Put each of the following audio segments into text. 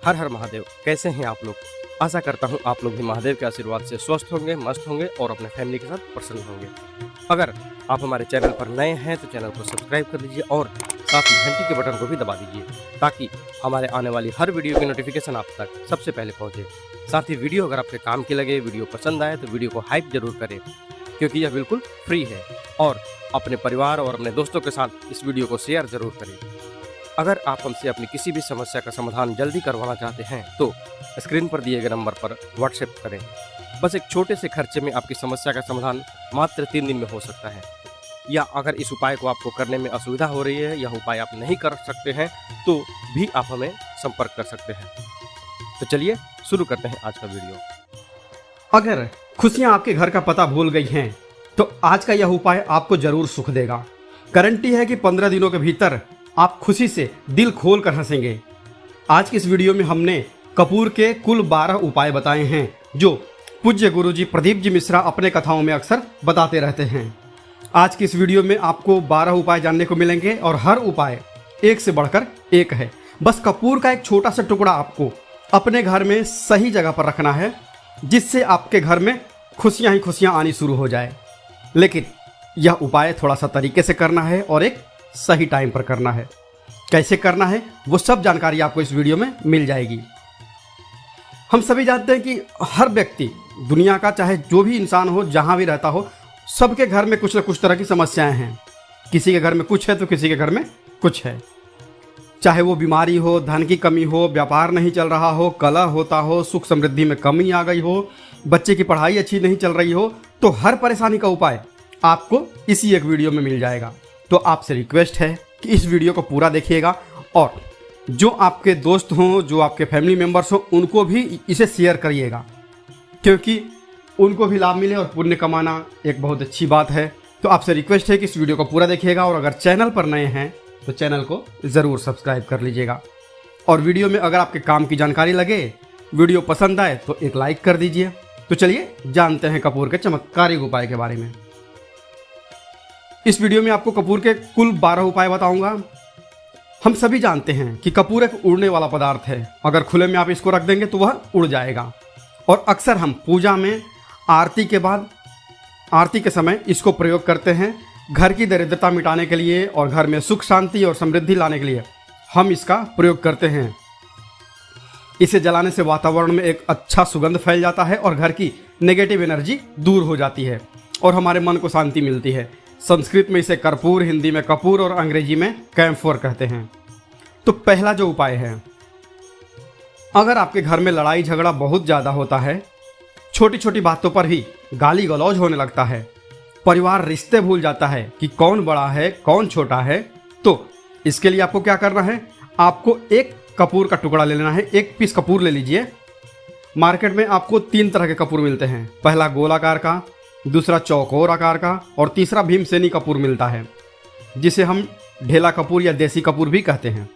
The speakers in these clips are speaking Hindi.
हर हर महादेव। कैसे हैं आप लोग? आशा करता हूं आप लोग भी महादेव के आशीर्वाद से स्वस्थ होंगे, मस्त होंगे और अपने फैमिली के साथ प्रसन्न होंगे। अगर आप हमारे चैनल पर नए हैं तो चैनल को सब्सक्राइब कर लीजिए और साथ ही घंटी के बटन को भी दबा दीजिए ताकि हमारे आने वाली हर वीडियो की नोटिफिकेशन आप तक सबसे पहले पहुंचे। साथ ही वीडियो अगर आपके काम की लगे, वीडियो पसंद आए तो वीडियो को हाइप जरूर करें क्योंकि यह बिल्कुल फ्री है। और अपने परिवार और अपने दोस्तों के साथ इस वीडियो को शेयर जरूर करें। अगर आप हमसे अपनी किसी भी समस्या का समाधान जल्दी करवाना चाहते हैं तो स्क्रीन पर दिए गए नंबर पर व्हाट्सएप करें। बस एक छोटे से खर्चे में आपकी समस्या का समाधान मात्र 3 दिन में हो सकता है। या अगर इस उपाय को आपको करने में असुविधा हो रही है, यह उपाय आप नहीं कर सकते हैं तो भी आप हमें संपर्क कर सकते हैं। तो चलिए शुरू करते हैं आज का वीडियो। अगर खुशियां आपके घर का पता भूल गई हैं तो आज का यह उपाय आपको जरूर सुख देगा। गारंटी है कि 15 दिनों के भीतर आप खुशी से दिल खोल कर हंसेंगे। आज की इस वीडियो में हमने कपूर के कुल 12 उपाय बताए हैं जो पूज्य गुरुजी प्रदीप जी मिश्रा अपने कथाओं में अक्सर बताते रहते हैं। आज की इस वीडियो में आपको 12 उपाय जानने को मिलेंगे और हर उपाय एक से बढ़कर एक है। बस कपूर का एक छोटा सा टुकड़ा आपको अपने घर में सही जगह पर रखना है जिससे आपके घर में खुशियां ही खुशियां आनी शुरू हो जाए। लेकिन यह उपाय थोड़ा सा तरीके से करना है और एक सही टाइम पर करना है। कैसे करना है वो सब जानकारी आपको इस वीडियो में मिल जाएगी। हम सभी जानते हैं कि हर व्यक्ति दुनिया का चाहे जो भी इंसान हो, जहां भी रहता हो, सबके घर में कुछ न कुछ तरह की समस्याएं हैं। किसी के घर में कुछ है तो किसी के घर में कुछ है। चाहे वो बीमारी हो, धन की कमी हो, व्यापार नहीं चल रहा हो, कलह होता हो, सुख समृद्धि में कमी आ गई हो, बच्चे की पढ़ाई अच्छी नहीं चल रही हो, तो हर परेशानी का उपाय आपको इसी एक वीडियो में मिल जाएगा। तो आपसे रिक्वेस्ट है कि इस वीडियो को पूरा देखिएगा और जो आपके दोस्त हों, जो आपके फैमिली मेम्बर्स हों, उनको भी इसे शेयर करिएगा क्योंकि उनको भी लाभ मिले और पुण्य कमाना एक बहुत अच्छी बात है। तो आपसे रिक्वेस्ट है कि इस वीडियो को पूरा देखिएगा और अगर चैनल पर नए हैं तो चैनल को ज़रूर सब्सक्राइब कर लीजिएगा। और वीडियो में अगर आपके काम की जानकारी लगे, वीडियो पसंद आए तो एक लाइक कर दीजिए। तो चलिए जानते हैं कपूर के चमत्कारिक उपाय के बारे में। इस वीडियो में आपको कपूर के कुल 12 उपाय बताऊंगा। हम सभी जानते हैं कि कपूर एक उड़ने वाला पदार्थ है। अगर खुले में आप इसको रख देंगे तो वह उड़ जाएगा। और अक्सर हम पूजा में आरती के बाद, आरती के समय इसको प्रयोग करते हैं। घर की दरिद्रता मिटाने के लिए और घर में सुख शांति और समृद्धि लाने के लिए हम इसका प्रयोग करते हैं। इसे जलाने से वातावरण में एक अच्छा सुगंध फैल जाता है और घर की नेगेटिव एनर्जी दूर हो जाती है और हमारे मन को शांति मिलती है। संस्कृत में इसे कर्पूर, हिंदी में कपूर और अंग्रेजी में कैम्फोर कहते हैं। तो पहला जो उपाय है, अगर आपके घर में लड़ाई झगड़ा बहुत ज़्यादा होता है, छोटी छोटी बातों पर ही गाली गलौज होने लगता है, परिवार रिश्ते भूल जाता है कि कौन बड़ा है कौन छोटा है, तो इसके लिए आपको क्या करना है, आपको एक कपूर का टुकड़ा ले लेना है। एक पीस कपूर ले लीजिए। मार्केट में आपको 3 तरह के कपूर मिलते हैं। पहला गोलाकार का, दूसरा चौकोर आकार का और तीसरा भीमसेनी कपूर मिलता है जिसे हम ढेला कपूर या देसी कपूर भी कहते हैं।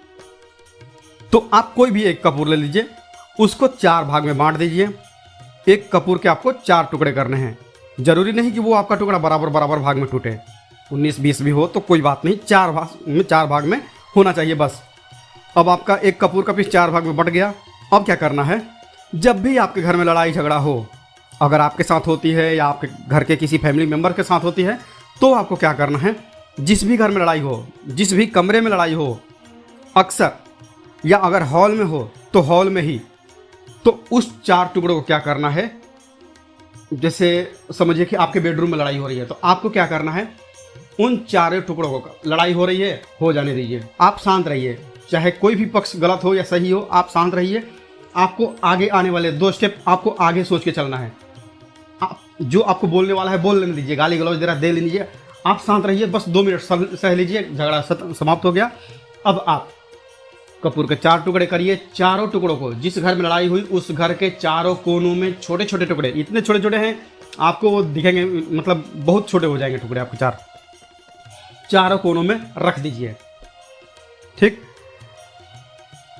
तो आप कोई भी एक कपूर ले लीजिए, उसको 4 भाग में बांट दीजिए। एक कपूर के आपको 4 टुकड़े करने हैं। जरूरी नहीं कि वो आपका टुकड़ा बराबर बराबर भाग में टूटे, 19-20 भी हो तो कोई बात नहीं, 4 भाग में होना चाहिए बस। अब आपका एक कपूर का पीस 4 भाग में बट गया। अब क्या करना है, जब भी आपके घर में लड़ाई झगड़ा हो, अगर आपके साथ होती है या आपके घर के किसी फैमिली मेम्बर के साथ होती है, तो आपको क्या करना है, जिस भी घर में लड़ाई हो, जिस भी कमरे में लड़ाई हो, अक्सर या अगर हॉल में हो तो हॉल में ही, तो उस 4 टुकड़ों को क्या करना है, जैसे समझिए कि आपके बेडरूम में लड़ाई हो रही है तो आपको क्या करना है, उन 4 टुकड़ों को, लड़ाई हो रही है, हो जाने दीजिए, आप शांत रहिए। चाहे कोई भी पक्ष गलत हो या सही हो, आप शांत रहिए। आपको आगे आने वाले 2 स्टेप आपको आगे सोच के चलना है। आप जो आपको बोलने वाला है बोल लेने दीजिए, गाली गलौज दे रहा है दे ले लीजिए, आप शांत रहिए, बस 2 मिनट सह लीजिए, झगड़ा समाप्त हो गया। अब आप कपूर के 4 टुकड़े करिए। चारों टुकड़ों को, जिस घर में लड़ाई हुई उस घर के चारों कोनों में छोटे छोटे टुकड़े, इतने छोटे छोटे हैं आपको वो दिखेंगे, मतलब बहुत छोटे हो जाएंगे टुकड़े, आपको चारों कोनों में रख दीजिए। ठीक,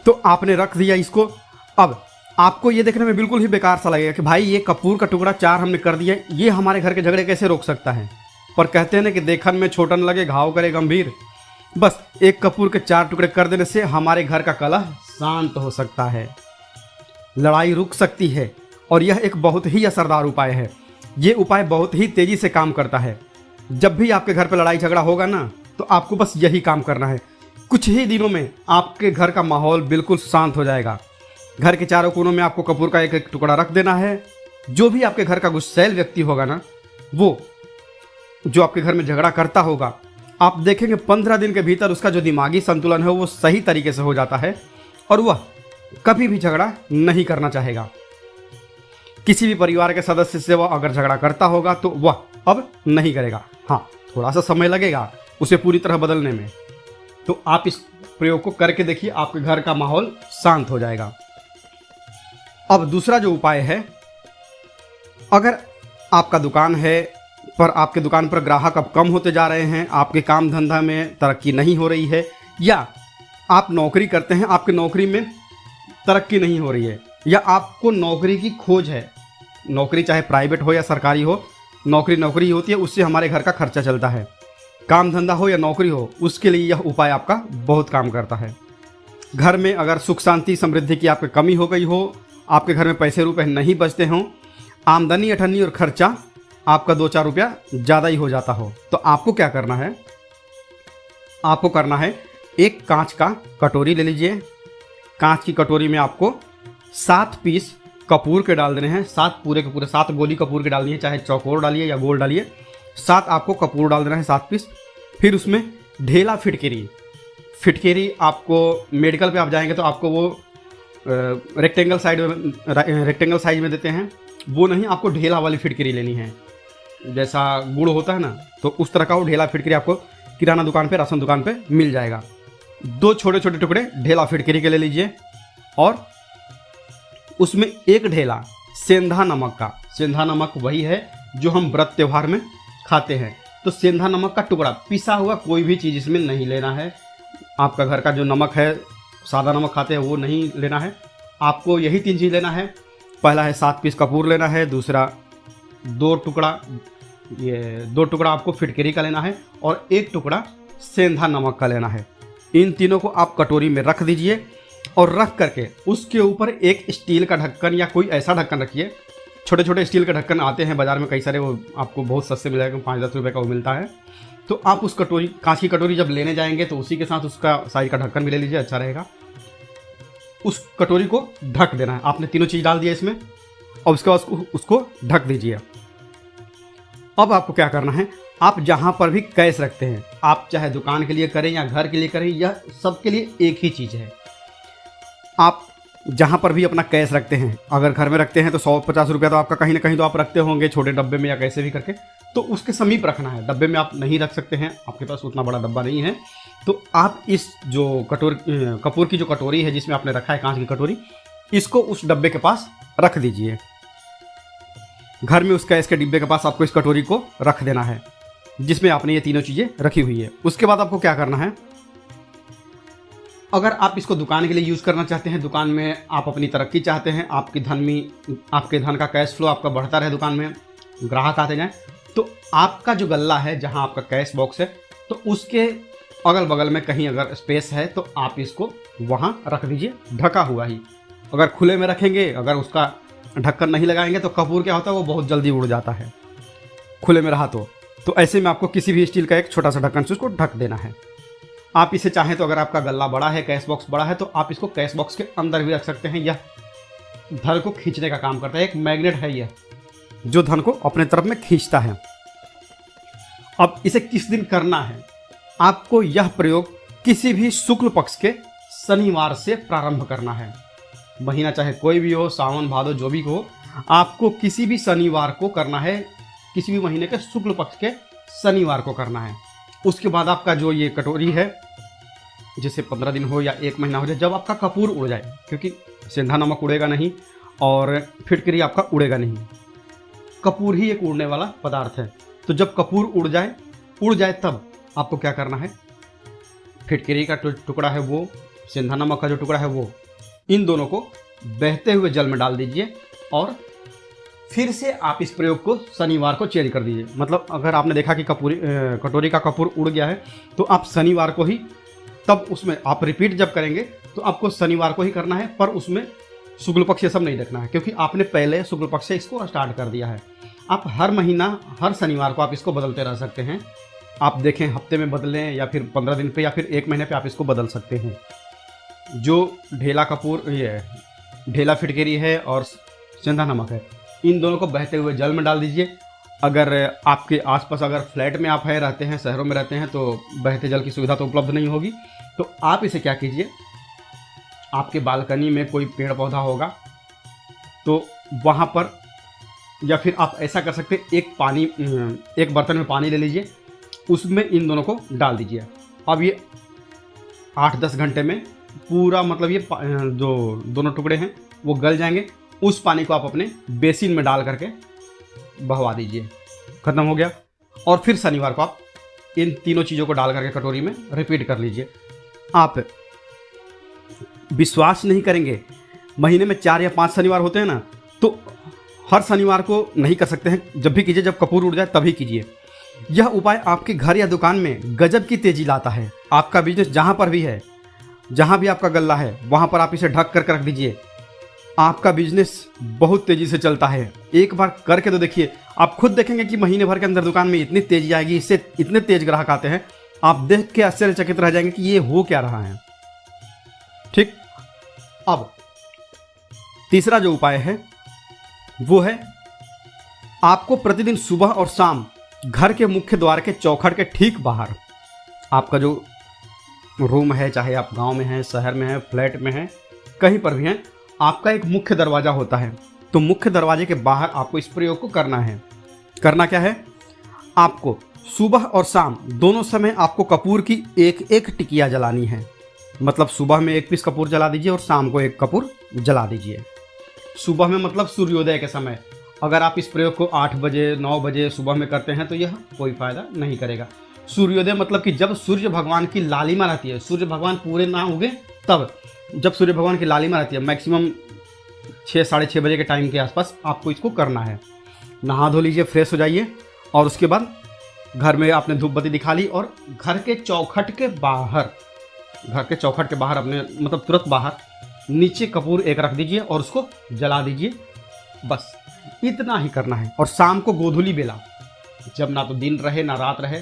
तो आपने रख दिया इसको। अब आपको ये देखने में बिल्कुल ही बेकार सा लगेगा कि भाई ये कपूर का टुकड़ा 4 हमने कर दिया, ये हमारे घर के झगड़े कैसे रोक सकता है। पर कहते हैं ना कि देखन में छोटन लगे घाव करे गंभीर। बस एक कपूर के 4 टुकड़े कर देने से हमारे घर का कलह शांत हो सकता है। लड़ाई रुक सकती है और यह एक बहुत ही असरदार उपाय है। ये उपाय बहुत ही तेज़ी से काम करता है। जब भी आपके घर पर लड़ाई झगड़ा होगा ना, तो आपको बस यही काम करना है। कुछ ही दिनों में आपके घर का माहौल बिल्कुल शांत हो जाएगा। घर के चारों कोनों में आपको कपूर का एक एक टुकड़ा रख देना है। जो भी आपके घर का गुस्सैल व्यक्ति होगा ना, वो जो आपके घर में झगड़ा करता होगा, आप देखेंगे 15 दिन के भीतर उसका जो दिमागी संतुलन है वो सही तरीके से हो जाता है और वह कभी भी झगड़ा नहीं करना चाहेगा। किसी भी परिवार के सदस्य से वह अगर झगड़ा करता होगा तो वह अब नहीं करेगा। हाँ, थोड़ा सा समय लगेगा उसे पूरी तरह बदलने में। तो आप इस प्रयोग को करके देखिए, आपके घर का माहौल शांत हो जाएगा। अब दूसरा जो उपाय है, अगर आपका दुकान है पर आपके दुकान पर ग्राहक अब कम होते जा रहे हैं, आपके काम धंधा में तरक्की नहीं हो रही है, या आप नौकरी करते हैं, आपकी नौकरी में तरक्की नहीं हो रही है, या आपको नौकरी की खोज है, नौकरी चाहे प्राइवेट हो या सरकारी हो, नौकरी होती है, उससे हमारे घर का खर्चा चलता है। काम धंधा हो या नौकरी हो, उसके लिए यह उपाय आपका बहुत काम करता है। घर में अगर सुख शांति समृद्धि की आपकी कमी हो गई हो, आपके घर में पैसे रुपए नहीं बचते हों, आमदनी अठन्नी और खर्चा आपका 2-4 रुपया ज़्यादा ही हो जाता हो, तो आपको क्या करना है? आपको करना है, एक कांच का कटोरी ले लीजिए। कांच की कटोरी में आपको 7 पीस कपूर के डाल देने हैं। 7 पूरे के पूरे 7 गोली कपूर के डालनी है, चाहे चौकोर डालिए या गोल डालिए। 7 आपको कपूर डाल देना है, 7 पीस। फिर उसमें ढेला फिटकेरी आपको मेडिकल पे आप जाएंगे तो आपको वो रेक्टेंगल साइज में देते हैं, वो नहीं, आपको ढेला वाली फिटकरी लेनी है। जैसा गुड़ होता है ना, तो उस तरह का वो ढेला फिटकरी आपको किराना दुकान पे, राशन दुकान पे मिल जाएगा। 2 छोटे छोटे टुकड़े ढेला फिटकरी के ले लीजिए और उसमें एक ढेला सेंधा नमक का। सेंधा नमक वही है जो हम व्रत त्योहार में खाते हैं। तो सेंधा नमक का टुकड़ा, पिसा हुआ कोई भी चीज़ इसमें नहीं लेना है। आपका घर का जो नमक है, सादा नमक खाते हैं, वो नहीं लेना है। आपको यही 3 चीज़ लेना है। पहला है 7 पीस कपूर लेना है, दूसरा 2 टुकड़ा आपको फिटकरी का लेना है और 1 टुकड़ा सेंधा नमक का लेना है। इन तीनों को आप कटोरी में रख दीजिए और रख करके उसके ऊपर एक स्टील का ढक्कन या कोई ऐसा ढक्कन रखिए। छोटे छोटे स्टील के ढक्कन आते हैं बाज़ार में कई सारे, वो आपको बहुत सस्ते मिल जाएगा, 5-10 रुपये का वो मिलता है। तो आप उस कटोरी, कांच की कटोरी जब लेने जाएंगे तो उसी के साथ उसका साइज का ढक्कन भी ले लीजिए, अच्छा रहेगा। उस कटोरी को ढक देना है। आपने तीनों चीज़ डाल दिया इसमें और उसके बाद उसको ढक दीजिए। अब आपको क्या करना है, आप जहाँ पर भी कैश रखते हैं, आप चाहे दुकान के लिए करें या घर के लिए करें, यह सबके लिए एक ही चीज़ है। आप जहाँ पर भी अपना कैश रखते हैं, अगर घर में रखते हैं तो 100-50 रुपया तो आपका कहीं ना कहीं तो आप रखते होंगे, छोटे डब्बे में या कैसे भी करके, तो उसके समीप रखना है। डब्बे में आप नहीं रख सकते हैं, आपके पास उतना बड़ा डब्बा नहीं है, तो आप इस जो कपूर की जो कटोरी है जिसमें आपने रखा है कांच की कटोरी, इसको उस डब्बे के पास रख दीजिए। घर में उस कैश के डिब्बे के पास आपको इस कटोरी को रख देना है जिसमें आपने ये तीनों चीज़ें रखी हुई है। उसके बाद आपको क्या करना है, अगर आप इसको दुकान के लिए यूज़ करना चाहते हैं, दुकान में आप अपनी तरक्की चाहते हैं, आपके धन का कैश फ्लो आपका बढ़ता रहे, दुकान में ग्राहक आते जाएं, तो आपका जो गल्ला है जहां आपका कैश बॉक्स है, तो उसके अगल बगल में कहीं अगर स्पेस है तो आप इसको वहां रख दीजिए, ढका हुआ ही। अगर खुले में रखेंगे, अगर उसका ढक्कन नहीं लगाएंगे तो कपूर क्या होता है, वो बहुत जल्दी उड़ जाता है खुले में रहा तो ऐसे में आपको किसी भी स्टील का एक छोटा सा ढक्कन से उसको ढक देना है। आप इसे चाहें तो, अगर आपका गल्ला बड़ा है, कैश बॉक्स बड़ा है, तो आप इसको कैश बॉक्स के अंदर भी रख सकते हैं। यह धन को खींचने का काम करता है, एक मैग्नेट है यह, जो धन को अपने तरफ में खींचता है। अब इसे किस दिन करना है, आपको यह प्रयोग किसी भी शुक्ल पक्ष के शनिवार से प्रारंभ करना है। महीना चाहे कोई भी हो, सावन भादो जो भी हो, आपको किसी भी शनिवार को करना है, किसी भी महीने के शुक्ल पक्ष के शनिवार को करना है। उसके बाद आपका जो ये कटोरी है, जैसे 15 दिन हो या 1 महीना हो जाए, जब आपका कपूर उड़ जाए, क्योंकि सेंधा नमक उड़ेगा नहीं और फिटकरी आपका उड़ेगा नहीं, कपूर ही एक उड़ने वाला पदार्थ है। तो जब कपूर उड़ जाए तब आपको क्या करना है, फिटकरी का टुकड़ा है वो, सेंधा नमक का जो टुकड़ा है वो, इन दोनों को बहते हुए जल में डाल दीजिए और फिर से आप इस प्रयोग को शनिवार को चेंज कर दीजिए। मतलब अगर आपने देखा कि कटोरी का कपूर उड़ गया है, तो आप शनिवार को ही, तब उसमें आप रिपीट जब करेंगे तो आपको शनिवार को ही करना है, पर उसमें शुक्ल पक्ष ये सब नहीं देखना है, क्योंकि आपने पहले शुक्ल पक्ष से इसको स्टार्ट कर दिया है। आप हर महीना हर शनिवार को आप इसको बदलते रह सकते हैं। आप देखें हफ्ते में बदलें या फिर 15 दिन पे या फिर 1 महीने पे आप इसको बदल सकते हैं। जो ढेला कपूर ये ढेला फिटकरी है और सेंधा नमक है, इन दोनों को बहते हुए जल में डाल दीजिए। अगर आपके आसपास अगर फ्लैट में आप है रहते हैं, शहरों में रहते हैं, तो बहते जल की सुविधा तो उपलब्ध नहीं होगी। तो आप इसे क्या कीजिए, आपके बालकनी में कोई पेड़ पौधा होगा तो वहाँ पर, या फिर आप ऐसा कर सकते हैं, एक बर्तन में पानी ले लीजिए, उसमें इन दोनों को डाल दीजिए। अब ये 8-10 घंटे में पूरा मतलब ये जो दोनों टुकड़े हैं वो गल जाएंगे। उस पानी को आप अपने बेसिन में डाल करके बहवा दीजिए, ख़त्म हो गया। और फिर शनिवार को आप इन तीनों चीज़ों को डाल करके कटोरी में रिपीट कर लीजिए। आप विश्वास नहीं करेंगे, महीने में 4 या 5 शनिवार होते हैं ना, तो हर शनिवार को नहीं कर सकते हैं, जब भी कीजिए, जब कपूर उड़ जाए तभी कीजिए। यह उपाय आपके घर या दुकान में गजब की तेजी लाता है। आपका बिजनेस जहाँ पर भी है, जहाँ भी आपका गल्ला है, वहाँ पर आप इसे ढक कर रख दीजिए। आपका बिजनेस बहुत तेज़ी से चलता है। एक बार करके तो देखिए, आप खुद देखेंगे कि महीने भर के अंदर दुकान में इतनी तेज़ी आएगी, इससे इतने तेज ग्राहक आते हैं, आप देख के आश्चर्यचकित रह जाएंगे कि ये हो क्या रहा है। ठीक, अब तीसरा जो उपाय है वो है, आपको प्रतिदिन सुबह और शाम घर के मुख्य द्वार के चौखट के ठीक बाहर, आपका जो रूम है, चाहे आप गांव में हैं, शहर में हैं, फ्लैट में हैं, कहीं पर भी हैं, आपका एक मुख्य दरवाज़ा होता है। तो मुख्य दरवाजे के बाहर आपको इस प्रयोग को करना है। करना क्या है, आपको सुबह और शाम दोनों समय आपको कपूर की एक टिकिया जलानी है। मतलब सुबह में 1 पीस कपूर जला दीजिए और शाम को 1 कपूर जला दीजिए। सुबह में मतलब सूर्योदय के समय। अगर आप इस प्रयोग को 8 बजे 9 बजे सुबह में करते हैं तो यह कोई फ़ायदा नहीं करेगा। सूर्योदय मतलब कि जब सूर्य भगवान की लालिमा रहती है, सूर्य भगवान पूरे ना उगे तब, जब सूर्य भगवान की लालिमा रहती है, मैक्सिमम 6 साढ़े 6 बजे के टाइम के आसपास आपको इसको करना है। नहा धो लीजिए, फ्रेश हो जाइए, और उसके बाद घर में आपने धूप बत्ती दिखा ली, और घर के चौखट के बाहर अपने मतलब तुरंत बाहर नीचे कपूर 1 रख दीजिए और उसको जला दीजिए। बस इतना ही करना है। और शाम को गोधूली बेला, जब ना तो दिन रहे ना रात रहे,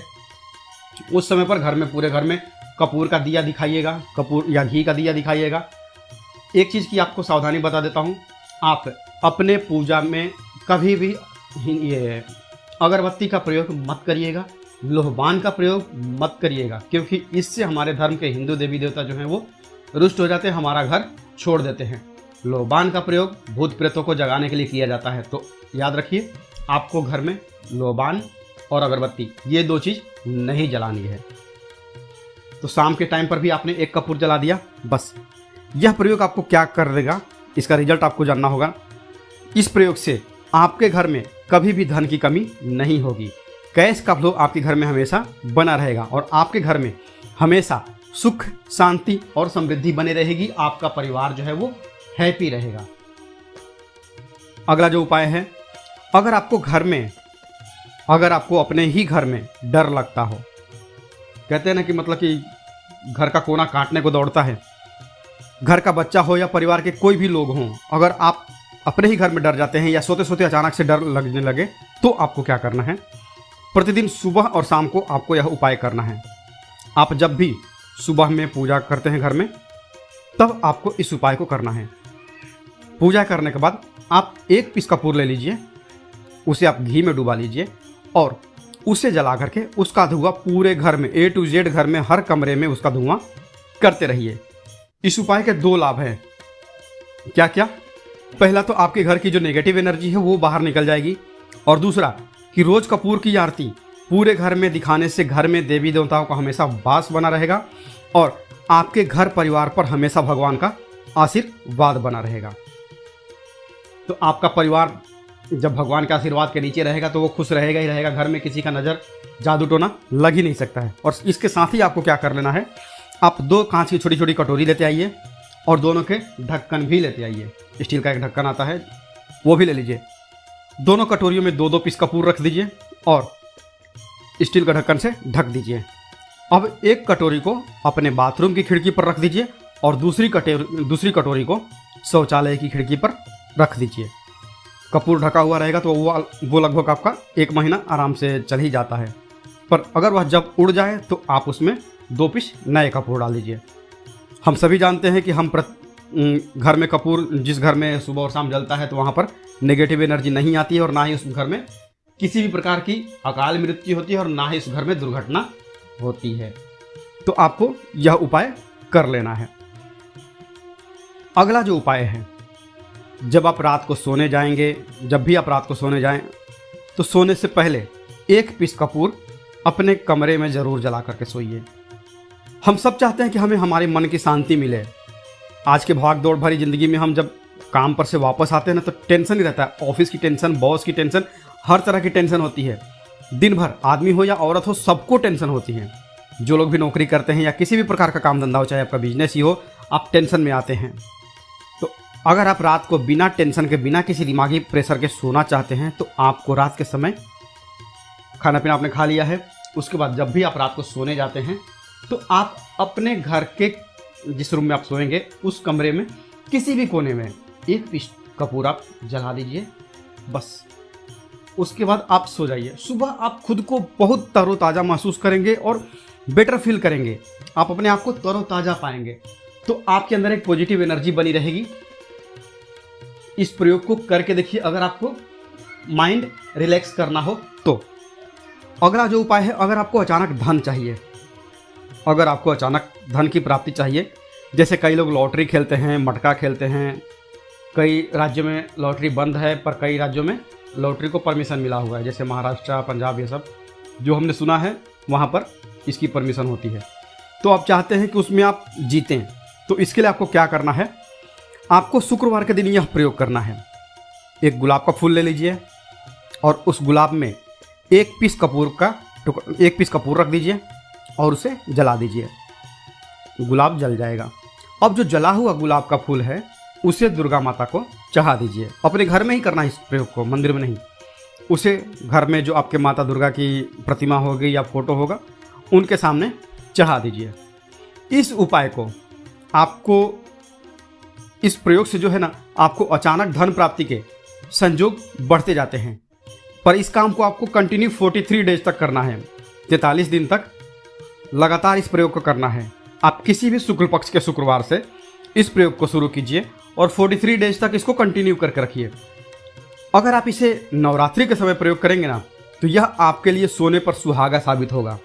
उस समय पर घर में, पूरे घर में कपूर का दिया दिखाइएगा, कपूर या घी का दिया दिखाइएगा। एक चीज़ की आपको सावधानी बता देता हूँ, आप अपने पूजा में कभी भी ये अगरबत्ती का प्रयोग मत करिएगा, लोहबान का प्रयोग मत करिएगा, क्योंकि इससे हमारे धर्म के हिंदू देवी देवता जो हैं वो रुष्ट हो जाते हैं, हमारा घर छोड़ देते हैं। लोहबान का प्रयोग भूत प्रेतों को जगाने के लिए किया जाता है। तो याद रखिए, आपको घर में लोहबान और अगरबत्ती ये 2 चीज़ नहीं जलानी है। तो शाम के टाइम पर भी आपने 1 कपूर जला दिया। बस यह प्रयोग आपको क्या कर देगा, इसका रिजल्ट आपको जानना होगा। इस प्रयोग से आपके घर में कभी भी धन की कमी नहीं होगी। कैश का फ्लो आपके घर में हमेशा बना रहेगा और आपके घर में हमेशा सुख, शांति और समृद्धि बने रहेगी। आपका परिवार जो है वो हैप्पी रहेगा। अगला जो उपाय है, अगर आपको अपने ही घर में डर लगता हो, कहते हैं ना कि मतलब कि घर का कोना काटने को दौड़ता है, घर का बच्चा हो या परिवार के कोई भी लोग हों, अगर आप अपने ही घर में डर जाते हैं या सोते सोते अचानक से डर लगने लगे, तो आपको क्या करना है, प्रतिदिन सुबह और शाम को आपको यह उपाय करना है। आप जब भी सुबह में पूजा करते हैं घर में, तब आपको इस उपाय को करना है। पूजा करने के बाद आप 1 पीस कपूर ले लीजिए, उसे आप घी में डुबा लीजिए और उसे जला करके उसका धुआं पूरे घर में A to Z घर में हर कमरे में उसका धुआं करते रहिए। इस उपाय के 2 लाभ हैं। क्या क्या? पहला तो आपके घर की जो नेगेटिव एनर्जी है वो बाहर निकल जाएगी, और दूसरा कि रोज कपूर की आरती पूरे घर में दिखाने से घर में देवी देवताओं का हमेशा वास बना रहेगा और आपके घर परिवार पर हमेशा भगवान का आशीर्वाद बना रहेगा। तो आपका परिवार जब भगवान के आशीर्वाद के नीचे रहेगा तो वो खुश रहेगा ही रहेगा। घर में किसी का नज़र जादू टोना लग ही नहीं सकता है। और इसके साथ ही आपको क्या कर लेना है, आप 2 कांच की छोटी छोटी कटोरी लेते आइए और दोनों के ढक्कन भी लेते आइए। स्टील का एक ढक्कन आता है, वो भी ले लीजिए। दोनों कटोरियों में 2-2 पीस कपूर रख दीजिए और स्टील का ढक्कन से ढक दीजिए। अब एक कटोरी को अपने बाथरूम की खिड़की पर रख दीजिए और दूसरी कटोरी को शौचालय की खिड़की पर रख दीजिए। कपूर ढका हुआ रहेगा तो वो लगभग आपका 1 महीना आराम से चल ही जाता है। पर अगर वह जब उड़ जाए तो आप उसमें 2 पीस नए कपूर डाल दीजिए। हम सभी जानते हैं कि घर में कपूर जिस घर में सुबह और शाम जलता है तो वहाँ पर नेगेटिव एनर्जी नहीं आती है और ना ही उस घर में किसी भी प्रकार की अकाल मृत्यु होती है और ना ही उस घर में दुर्घटना होती है। तो आपको यह उपाय कर लेना है। अगला जो उपाय है, जब आप रात को सोने जाएंगे, जब भी आप रात को सोने जाएं तो सोने से पहले 1 पीस कपूर अपने कमरे में ज़रूर जला करके सोइए। हम सब चाहते हैं कि हमें हमारे मन की शांति मिले। आज के भाग दौड़ भरी ज़िंदगी में हम जब काम पर से वापस आते हैं ना तो टेंशन ही रहता है। ऑफिस की टेंशन, बॉस की टेंशन, हर तरह की टेंशन होती है। दिन भर आदमी हो या औरत हो, सबको टेंशन होती है। जो लोग भी नौकरी करते हैं या किसी भी प्रकार का काम धंधा हो, चाहे आपका बिजनेस ही हो, आप टेंशन में आते हैं। तो अगर आप रात को बिना टेंशन के, बिना किसी दिमागी प्रेशर के सोना चाहते हैं तो आपको रात के समय खाना पीना आपने खा लिया है, उसके बाद जब भी आप रात को सोने जाते हैं तो आप अपने घर के जिस रूम में आप सोएंगे उस कमरे में किसी भी कोने में 1 पीस कपूर आप जला दीजिए। बस उसके बाद आप सो जाइए। सुबह आप खुद को बहुत तरोताज़ा महसूस करेंगे और बेटर फील करेंगे। आप अपने आप को तरोताज़ा पाएंगे। तो आपके अंदर एक पॉजिटिव एनर्जी बनी रहेगी। इस प्रयोग को करके देखिए अगर आपको माइंड रिलैक्स करना हो तो। अगला जो उपाय है, अगर आपको अचानक धन चाहिए, अगर आपको अचानक धन की प्राप्ति चाहिए, जैसे कई लोग लॉटरी खेलते हैं, मटका खेलते हैं, कई राज्यों में लॉटरी बंद है पर कई राज्यों में लॉटरी को परमिशन मिला हुआ है, जैसे महाराष्ट्र, पंजाब, ये सब जो हमने सुना है वहाँ पर इसकी परमिशन होती है। तो आप चाहते हैं कि उसमें आप जीतें, तो इसके लिए आपको क्या करना है, आपको शुक्रवार के दिन यह प्रयोग करना है। एक गुलाब का फूल ले लीजिए और उस गुलाब में 1 पीस कपूर रख दीजिए और उसे जला दीजिए। गुलाब जल जाएगा। अब जो जला हुआ गुलाब का फूल है उसे दुर्गा माता को चढ़ा दीजिए। अपने घर में ही करना है इस प्रयोग को, मंदिर में नहीं। उसे घर में जो आपके माता दुर्गा की प्रतिमा होगी या फोटो होगा उनके सामने चढ़ा दीजिए। इस उपाय को आपको, इस प्रयोग से जो है ना, आपको अचानक धन प्राप्ति के संयोग बढ़ते जाते हैं। पर इस काम को आपको कंटिन्यू 43 डेज तक करना है। 43 दिन तक लगातार इस प्रयोग को करना है। आप किसी भी शुक्ल पक्ष के शुक्रवार से इस प्रयोग को शुरू कीजिए और 43 डेज तक इसको कंटिन्यू करके रखिए। अगर आप इसे नवरात्रि के समय प्रयोग करेंगे ना तो यह आपके लिए सोने पर सुहागा साबित होगा।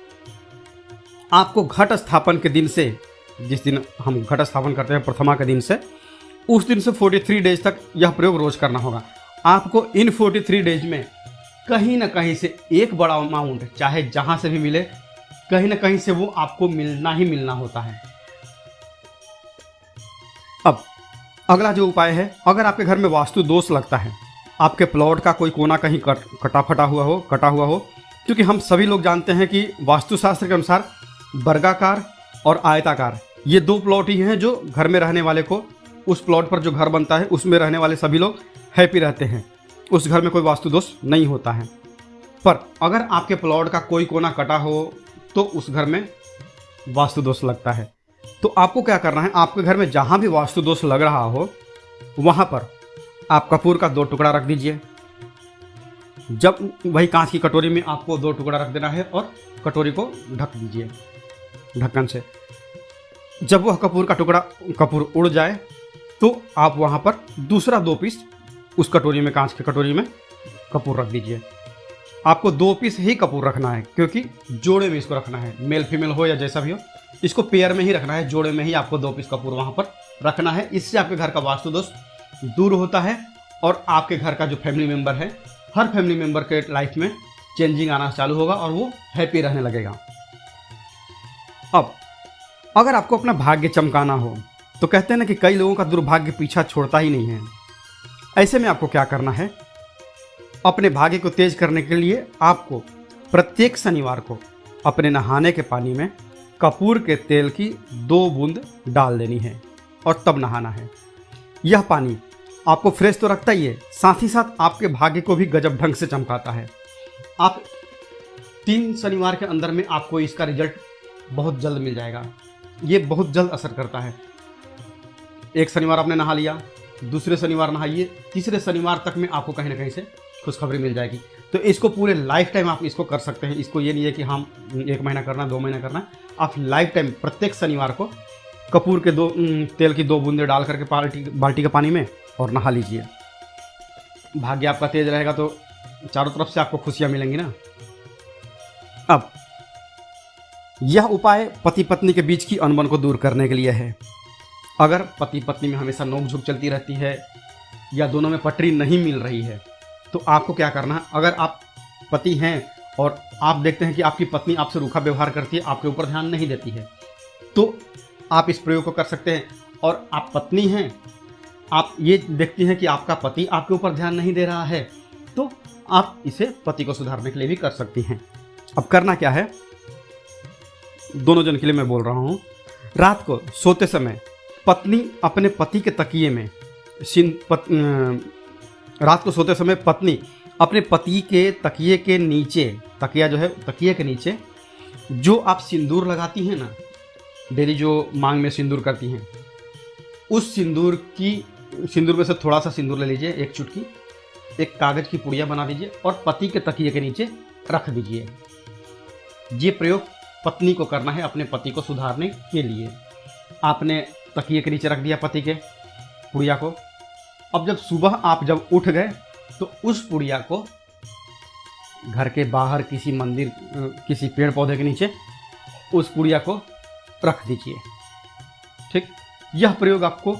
आपको घट स्थापन के दिन से, जिस दिन हम घट स्थापन करते हैं प्रथमा के दिन से, उस दिन से 43 डेज तक यह प्रयोग रोज करना होगा। आपको इन 43 डेज में कहीं ना कहीं से एक बड़ा अमाउंट, चाहे जहां से भी मिले, कहीं ना कहीं से वो आपको मिलना ही मिलना होता है। अब अगला जो उपाय है, अगर आपके घर में वास्तु दोष लगता है, आपके प्लॉट का कोई कोना कहीं कटा हुआ हो, क्योंकि हम सभी लोग जानते हैं कि वास्तुशास्त्र के अनुसार वर्गाकार और आयताकार ये 2 प्लॉट ही हैं जो घर में रहने वाले को, उस प्लॉट पर जो घर बनता है उसमें रहने वाले सभी लोग हैप्पी रहते हैं। उस घर में कोई वास्तु दोष नहीं होता है। पर अगर आपके प्लॉट का कोई कोना कटा हो तो उस घर में वास्तु दोष लगता है। तो आपको क्या करना है, आपके घर में जहाँ भी वास्तु दोष लग रहा हो वहाँ पर आप कपूर का 2 टुकड़ा रख दीजिए। जब वही कांच की कटोरी में आपको 2 टुकड़ा रख देना है और कटोरी को ढक दीजिए ढक्कन से। जब वह कपूर उड़ जाए तो आप वहाँ पर दूसरा 2 पीस उस कटोरी में, कांच की कटोरी में कपूर रख दीजिए। आपको 2 पीस ही कपूर रखना है क्योंकि जोड़े में इसको रखना है, मेल फीमेल हो या जैसा भी हो, इसको पेयर में ही रखना है, जोड़े में ही आपको 2 पीस कपूर वहाँ पर रखना है। इससे आपके घर का वास्तु दोष दूर होता है और आपके घर का जो फैमिली मेम्बर है, हर फैमिली मेम्बर के लाइफ में चेंजिंग आना चालू होगा और वो हैप्पी रहने लगेगा। अब अगर आपको अपना भाग्य चमकाना हो तो कहते हैं ना कि कई लोगों का दुर्भाग्य पीछा छोड़ता ही नहीं है। ऐसे में आपको क्या करना है, अपने भाग्य को तेज करने के लिए आपको प्रत्येक शनिवार को अपने नहाने के पानी में कपूर के तेल की 2 बूंद डाल देनी है और तब नहाना है। यह पानी आपको फ्रेश तो रखता ही है, साथ ही साथ आपके भाग्य को भी गजब ढंग से चमकाता है। आप 3 शनिवार के अंदर में आपको इसका रिजल्ट बहुत जल्द मिल जाएगा। ये बहुत जल्द असर करता है। एक शनिवार आपने नहा लिया, दूसरे शनिवार नहाइए, तीसरे शनिवार तक में आपको कहीं ना कहीं से खुशखबरी मिल जाएगी। तो इसको पूरे लाइफ टाइम आप इसको कर सकते हैं। इसको ये नहीं है कि हम 1 महीना करना, 2 महीना करना, आप लाइफ टाइम प्रत्येक शनिवार को कपूर के तेल की 2 बूंदे डाल करके बाल्टी के पानी में और नहा लीजिए। भाग्य आपका तेज रहेगा तो चारों तरफ से आपको खुशियां मिलेंगी ना। अब यह उपाय पति पत्नी के बीच की अनबन को दूर करने के लिए है। अगर पति पत्नी में हमेशा नोक झोंक चलती रहती है या दोनों में पटरी नहीं मिल रही है तो आपको क्या करना है, अगर आप पति हैं और आप देखते हैं कि आपकी पत्नी आपसे रूखा व्यवहार करती है, आपके ऊपर ध्यान नहीं देती है, तो आप इस प्रयोग को कर सकते हैं। और आप पत्नी हैं, आप ये देखती हैं कि आपका पति आपके ऊपर ध्यान नहीं दे रहा है, तो आप इसे पति को सुधारने के लिए भी कर सकती हैं। अब करना क्या है, दोनों जन के लिए मैं बोल रहा हूँ। रात को सोते समय पत्नी अपने पति के तकिए में रात को सोते समय पत्नी अपने पति के तकिए के नीचे, तकिया जो है तकिए के नीचे जो आप सिंदूर लगाती हैं ना, डेली जो मांग में सिंदूर करती हैं, उस सिंदूर में से थोड़ा सा सिंदूर ले लीजिए, 1 चुटकी, एक कागज़ की पुड़िया बना दीजिए और पति के तकिए के नीचे रख दीजिए। ये प्रयोग पत्नी को करना है अपने पति को सुधारने के लिए। आपने तकिए के नीचे रख दिया पति के पुड़िया को। अब जब सुबह आप जब उठ गए तो उस पुड़िया को घर के बाहर किसी मंदिर, किसी पेड़ पौधे के नीचे उस पुड़िया को रख दीजिए। ठीक, यह प्रयोग आपको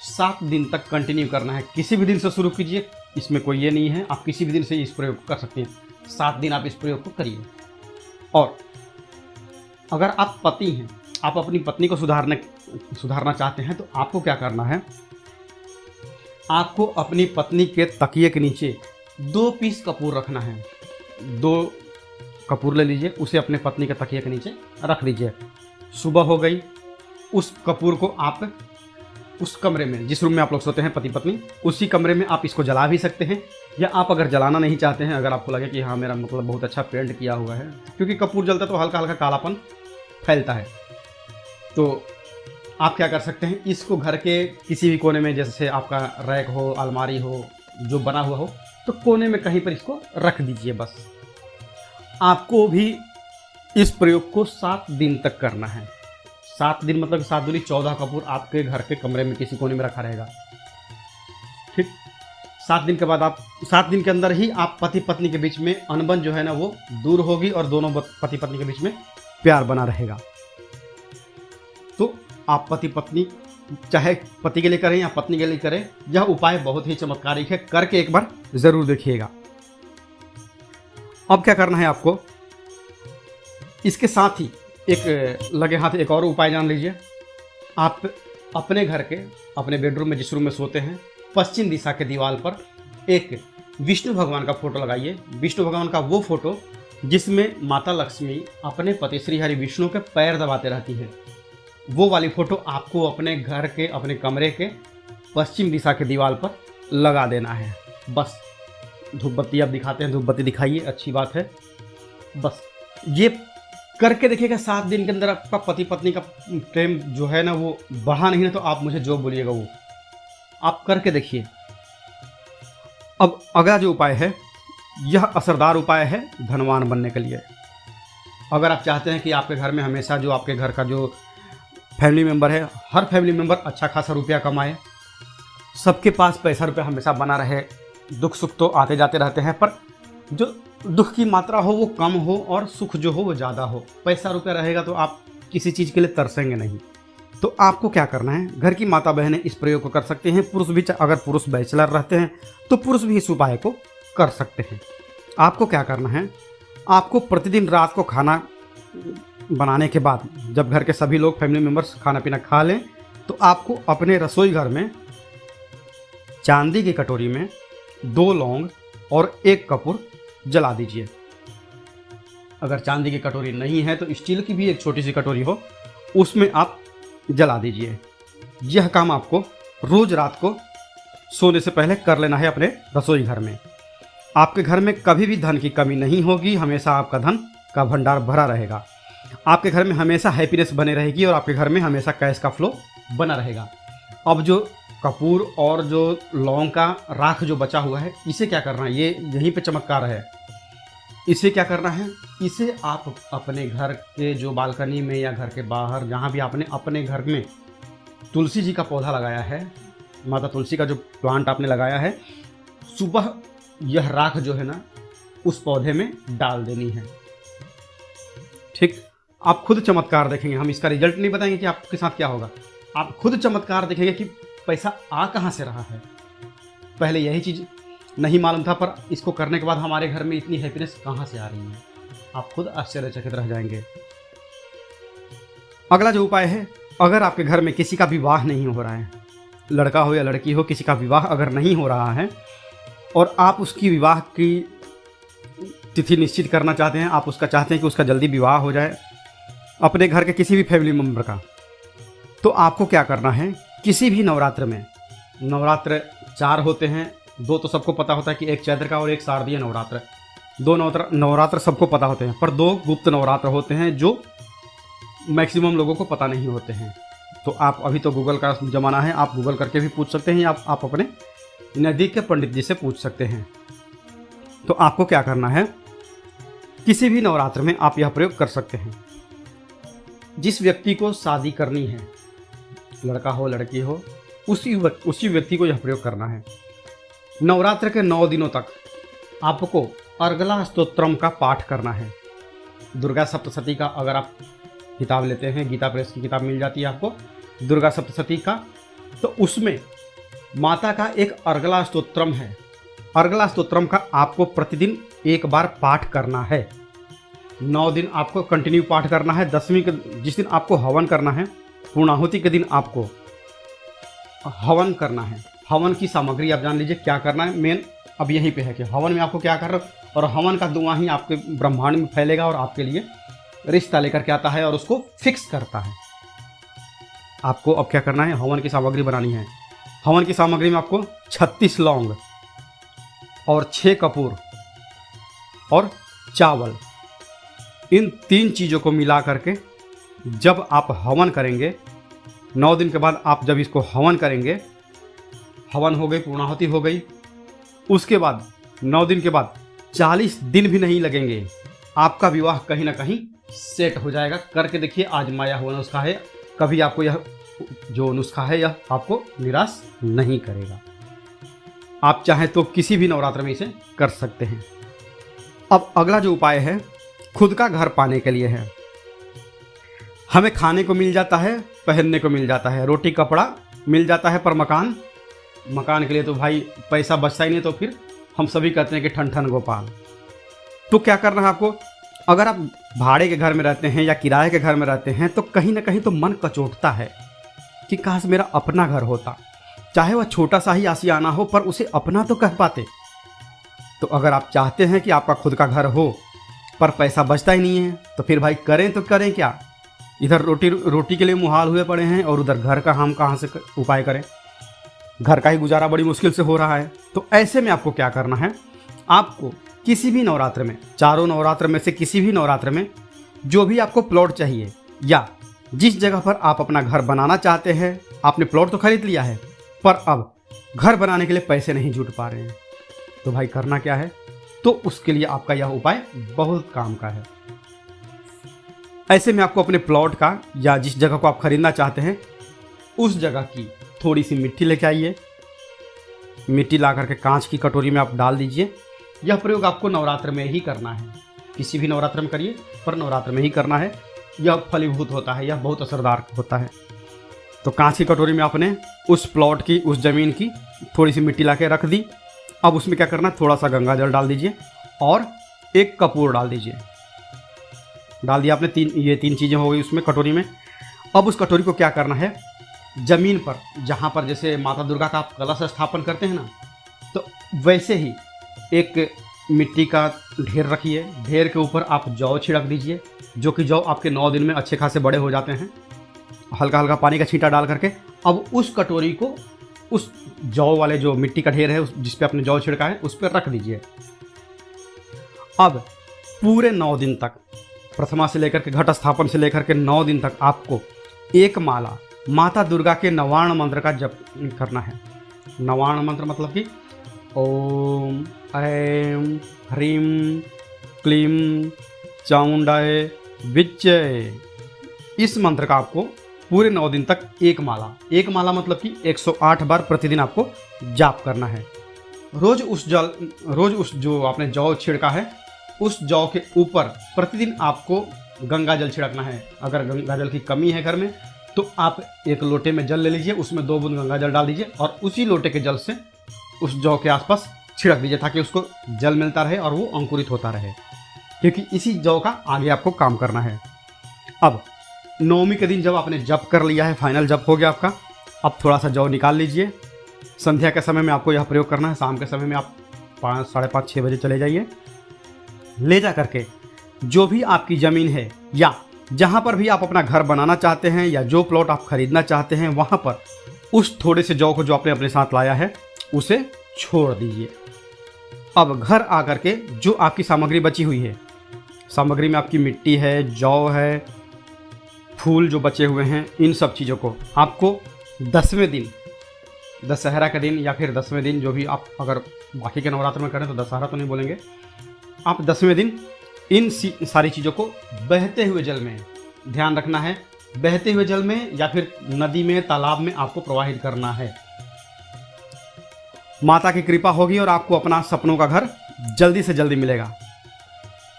7 दिन तक कंटिन्यू करना है। किसी भी दिन से शुरू कीजिए, इसमें कोई ये नहीं है, आप किसी भी दिन से इस प्रयोग कर सकते हैं। 7 दिन आप इस प्रयोग को करिए। और अगर आप पति हैं, आप अपनी पत्नी को सुधारना चाहते हैं तो आपको क्या करना है, आपको अपनी पत्नी के तकिए के नीचे 2 पीस कपूर रखना है। 2 कपूर ले लीजिए, उसे अपने पत्नी के तकिए के नीचे रख दीजिए। सुबह हो गई, उस कपूर को आप उस कमरे में, जिस रूम में आप लोग सोते हैं पति पत्नी, उसी कमरे में आप इसको जला भी सकते हैं। या आप अगर जलाना नहीं चाहते हैं, अगर आपको लगे कि हाँ मेरा मतलब बहुत अच्छा पेंट किया हुआ है, क्योंकि कपूर जलता तो हल्का हल्का कालापन फैलता है, तो आप क्या कर सकते हैं, इसको घर के किसी भी कोने में, जैसे आपका रैक हो, अलमारी हो, जो बना हुआ हो, तो कोने में कहीं पर इसको रख दीजिए बस। आपको भी इस प्रयोग को 7 दिन तक करना है। 7 दिन मतलब 7 दूनी 14 कपूर आपके घर के कमरे में किसी कोने में रखा रहेगा। ठीक, 7 दिन के बाद आप 7 दिन के अंदर ही आप पति पत्नी के बीच में अनबन जो है ना वो दूर होगी और दोनों पति पत्नी के बीच में प्यार बना रहेगा। तो आप पति पत्नी चाहे पति के लिए करें या पत्नी के लिए करें, यह उपाय बहुत ही चमत्कारिक है, करके एक बार जरूर देखिएगा। अब क्या करना है आपको, इसके साथ ही एक लगे हाथ एक और उपाय जान लीजिए। आप अपने घर के, अपने बेडरूम में जिस रूम में सोते हैं, पश्चिम दिशा के दीवार पर एक विष्णु भगवान का फोटो लगाइए। विष्णु भगवान का वो फोटो जिसमें माता लक्ष्मी अपने पति श्री हरि विष्णु के पैर दबाते रहती है, वो वाली फोटो आपको अपने घर के, अपने कमरे के पश्चिम दिशा के दीवार पर लगा देना है। बस धूप बत्ती आप दिखाते हैं, धूप बत्ती दिखाइए, अच्छी बात है। बस ये करके देखिएगा, 7 दिन के अंदर आपका पति पत्नी का प्रेम जो है ना वो बढ़ा नहीं है तो आप मुझे जो बोलिएगा वो आप करके देखिए। अब अगला जो उपाय है, यह असरदार उपाय है धनवान बनने के लिए। अगर आप चाहते हैं कि आपके घर में हमेशा जो आपके घर का जो फैमिली मेम्बर है, हर फैमिली मेम्बर अच्छा खासा रुपया कमाए, सबके पास पैसा रुपया हमेशा बना रहे, दुख सुख तो आते जाते रहते हैं, पर जो दुख की मात्रा हो वो कम हो और सुख जो हो वो ज़्यादा हो। पैसा रुपया रहेगा तो आप किसी चीज़ के लिए तरसेंगे नहीं। तो आपको क्या करना है, घर की माता बहनें इस प्रयोग को कर सकते हैं। पुरुष भी, अगर पुरुष बैचलर रहते हैं तो पुरुष भी इस उपाय को कर सकते हैं। आपको क्या करना है, आपको प्रतिदिन रात को खाना बनाने के बाद, जब घर के सभी लोग फैमिली मेम्बर्स खाना पीना खा लें, तो आपको अपने रसोई घर में चांदी की कटोरी में 2 लौंग और 1 कपूर जला दीजिए। अगर चांदी की कटोरी नहीं है तो स्टील की भी एक छोटी सी कटोरी हो, उसमें आप जला दीजिए। यह काम आपको रोज रात को सोने से पहले कर लेना है अपने रसोई घर में। आपके घर में कभी भी धन की कमी नहीं होगी, हमेशा आपका धन का भंडार भरा रहेगा। आपके घर में हमेशा हैप्पीनेस बने रहेगी और आपके घर में हमेशा कैश का फ्लो बना रहेगा। अब जो कपूर और जो लौंग का राख जो बचा हुआ है, इसे क्या करना है, ये यहीं पे चमत्कार है। इसे क्या करना है, इसे आप अपने घर के जो बालकनी में या घर के बाहर जहाँ भी आपने अपने घर में तुलसी जी का पौधा लगाया है, माता तुलसी का जो प्लांट आपने लगाया है, सुबह यह राख जो है ना उस पौधे में डाल देनी है। ठीक, आप खुद चमत्कार देखेंगे, हम इसका रिजल्ट नहीं बताएंगे कि आपके साथ क्या होगा, आप खुद चमत्कार देखेंगे कि पैसा आ कहाँ से रहा है। पहले यही चीज़ नहीं मालूम था, पर इसको करने के बाद हमारे घर में इतनी हैप्पीनेस कहाँ से आ रही है, आप खुद आश्चर्यचकित रह जाएंगे। अगला जो उपाय है, अगर आपके घर में किसी का विवाह नहीं हो रहा है, लड़का हो या लड़की हो, किसी का विवाह अगर नहीं हो रहा है और आप उसकी विवाह की तिथि निश्चित करना चाहते हैं, आप उसका चाहते हैं कि उसका जल्दी विवाह हो जाए अपने घर के किसी भी फैमिली मेम्बर का, तो आपको क्या करना है, किसी भी नवरात्र में, नवरात्र 4 होते हैं, 2 तो सबको पता होता है कि एक चैत्र का और एक शारदीय नवरात्र, 2 नवरात्र सबको पता होते हैं, पर 2 गुप्त नवरात्र होते हैं जो मैक्सिमम लोगों को पता नहीं होते हैं। तो आप अभी तो गूगल का ज़माना है, आप गूगल करके भी पूछ सकते हैं या आप अपने नज़दीक के पंडित जी से पूछ सकते हैं। तो आपको क्या करना है, किसी भी नवरात्र में आप यह प्रयोग कर सकते हैं। जिस व्यक्ति को शादी करनी है, लड़का हो लड़की हो, उसी व्यक्ति को यह प्रयोग करना है। नवरात्र के 9 दिनों तक आपको अर्गला स्तोत्रम का पाठ करना है। दुर्गा सप्तशती का अगर आप किताब लेते हैं, गीता प्रेस की किताब मिल जाती है आपको दुर्गा सप्तशती का, तो उसमें माता का एक अर्गला स्तोत्रम है। अर्गला स्तोत्रम का आपको प्रतिदिन 1 बार पाठ करना है। 9 दिन आपको कंटिन्यू पाठ करना है। 10वीं के जिस दिन आपको हवन करना है, पूर्णाहुति के दिन आपको हवन करना है। हवन की सामग्री आप जान लीजिए क्या करना है। मेन अब यहीं पे है कि हवन में आपको क्या करना है, और हवन का धुआं ही आपके ब्रह्मांड में फैलेगा और आपके लिए रिश्ता लेकर के आता है और उसको फिक्स करता है। आपको अब क्या करना है, हवन की सामग्री बनानी है। हवन की सामग्री में आपको 36 लौंग और 6 कपूर और चावल, इन 3 चीज़ों को मिला करके जब आप हवन करेंगे, 9 दिन के बाद आप जब इसको हवन करेंगे, हवन हो गई, पूर्णाहुति हो गई, उसके बाद 9 दिन के बाद 40 दिन भी नहीं लगेंगे, आपका विवाह कहीं ना कहीं सेट हो जाएगा। करके देखिए, आजमाया हुआ नुस्खा है, कभी आपको यह जो नुस्खा है यह आपको निराश नहीं करेगा। आप चाहें तो किसी भी नवरात्र में इसे कर सकते हैं। अब अगला जो उपाय है, खुद का घर पाने के लिए है। हमें खाने को मिल जाता है, पहनने को मिल जाता है, रोटी कपड़ा मिल जाता है, पर मकान के लिए तो भाई पैसा बचता ही नहीं। तो फिर हम सभी कहते हैं कि ठन ठन गोपाल। तो क्या करना है आपको, अगर आप भाड़े के घर में रहते हैं या किराए के घर में रहते हैं, तो कहीं ना कहीं तो मन कचोटता है कि काश मेरा अपना घर होता, चाहे वह छोटा सा ही आशियाना हो, पर उसे अपना तो कह पाते। तो अगर आप चाहते हैं कि आपका खुद का घर हो पर पैसा बचता ही नहीं है, तो फिर भाई करें तो करें क्या। इधर रोटी के लिए मुहाल हुए पड़े हैं और उधर घर का हम कहाँ से उपाय करें। घर का ही गुजारा बड़ी मुश्किल से हो रहा है। तो ऐसे में आपको क्या करना है, आपको किसी भी नवरात्र में, चारों नवरात्र में से किसी भी नवरात्र में जो भी आपको प्लॉट चाहिए या जिस जगह पर आप अपना घर बनाना चाहते हैं, आपने प्लॉट तो खरीद लिया है पर अब घर बनाने के लिए पैसे नहीं जुट पा रहे हैं, तो भाई करना क्या है, तो उसके लिए आपका यह उपाय बहुत काम का है। ऐसे में आपको अपने प्लॉट का या जिस जगह को आप खरीदना चाहते हैं उस जगह की थोड़ी सी मिट्टी लेके आइए। मिट्टी ला करके कांच की कटोरी में आप डाल दीजिए। यह प्रयोग आपको नवरात्र में ही करना है, किसी भी नवरात्र में करिए पर नवरात्र में ही करना है। यह फलीभूत होता है, यह बहुत असरदार होता है। तो कांच की कटोरी में आपने उस प्लॉट की, उस ज़मीन की थोड़ी सी मिट्टी ला के रख दी। अब उसमें क्या करना, थोड़ा सा गंगा जल डाल दीजिए और 1 कपूर डाल दीजिए। डाल दिया आपने, ये 3 चीज़ें हो गई उसमें कटोरी में। अब उस कटोरी को क्या करना है, ज़मीन पर, जहाँ पर जैसे माता दुर्गा का आप कलश स्थापन करते हैं ना, तो वैसे ही एक मिट्टी का ढेर रखिए। ढेर के ऊपर आप जौ छिड़क दीजिए, जो कि जौ आपके 9 दिन में अच्छे खासे बड़े हो जाते हैं। हल्का हल्का पानी का छींटा डाल करके अब उस कटोरी को उस जौ वाले जो मिट्टी का ढेर है जिस पे आपने जौ छिड़का है उस पर रख दीजिए। अब पूरे 9 दिन तक, प्रथमा से लेकर के घट स्थापन से लेकर के 9 दिन तक आपको 1 माला माता दुर्गा के नवार्ण मंत्र का जप करना है। नवार्ण मंत्र मतलब कि ओम ऐं ह्रीं क्लीं चामुंडाय विच्चे। इस मंत्र का आपको पूरे 9 दिन तक एक माला मतलब कि 108 बार प्रतिदिन आपको जाप करना है। रोज उस जो आपने जौ छिड़का है उस जौ के ऊपर प्रतिदिन आपको गंगा जल छिड़कना है। अगर गंगा जल की कमी है घर में तो आप एक लोटे में जल ले लीजिए, उसमें 2 बूंद गंगा जल डाल दीजिए और उसी लोटे के जल से उस जौ के आसपास छिड़क दीजिए ताकि उसको जल मिलता रहे और वो अंकुरित होता रहे, क्योंकि इसी जौ का आगे आपको काम करना है। अब नवमी के दिन जब आपने जप कर लिया है, फाइनल जप हो गया आपका, अब थोड़ा सा जौ निकाल लीजिए। संध्या के समय में आपको यह प्रयोग करना है। शाम के समय में आप 5, साढ़े 5, 6 बजे चले जाइए। ले जा करके जो भी आपकी ज़मीन है या जहाँ पर भी आप अपना घर बनाना चाहते हैं या जो प्लॉट आप खरीदना चाहते हैं वहाँ पर उस थोड़े से जौ को जो आपने अपने साथ लाया है उसे छोड़ दीजिए। अब घर आकर के जो आपकी सामग्री बची हुई है, सामग्री में आपकी मिट्टी है, जौ है, फूल जो बचे हुए हैं, इन सब चीज़ों को आपको 10वें दिन, दशहरा के दिन या फिर 10वें दिन, जो भी आप अगर बाकी के नवरात्र में करें तो दशहरा तो नहीं बोलेंगे, आप 10वें दिन इन सारी चीज़ों को बहते हुए जल में, ध्यान रखना है, बहते हुए जल में या फिर नदी में, तालाब में आपको प्रवाहित करना है। माता की कृपा होगी और आपको अपना सपनों का घर जल्दी से जल्दी मिलेगा।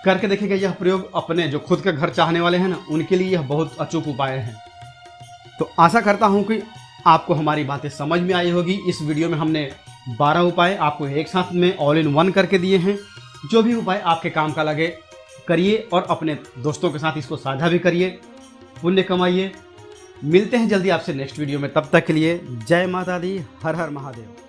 करके देखिएगा यह प्रयोग। अपने जो खुद के घर चाहने वाले हैं ना, उनके लिए यह बहुत अचूक उपाय है। तो आशा करता हूं कि आपको हमारी बातें समझ में आई होगी। इस वीडियो में हमने 12 उपाय आपको एक साथ में ऑल इन वन करके दिए हैं। जो भी उपाय आपके काम का लगे करिए और अपने दोस्तों के साथ इसको साझा भी करिए, पुण्य कमाइए। मिलते हैं जल्दी आपसे नेक्स्ट वीडियो में। तब तक के लिए जय माता दी, हर हर महादेव।